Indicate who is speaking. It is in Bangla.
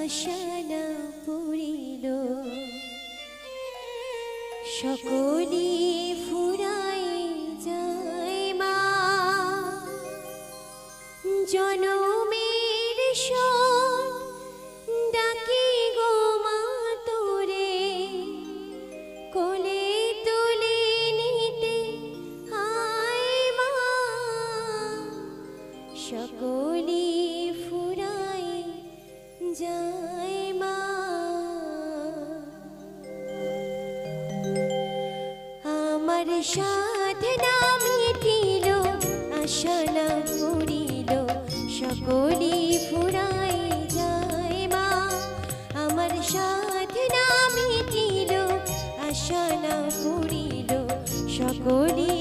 Speaker 1: আশানা পুরিল সকলি ফুরাই যায় মা জনমের শোক ডাকি গো মা তোরে কোলে তুলে নিতে আয় মা সকলি ফুরাই যায় মা আমার সাধনা মিটিল আশা না পুরিল সকলি ফুরাই যায় মা আমার সাধনা মিটিল আশা না পুরিল সকলি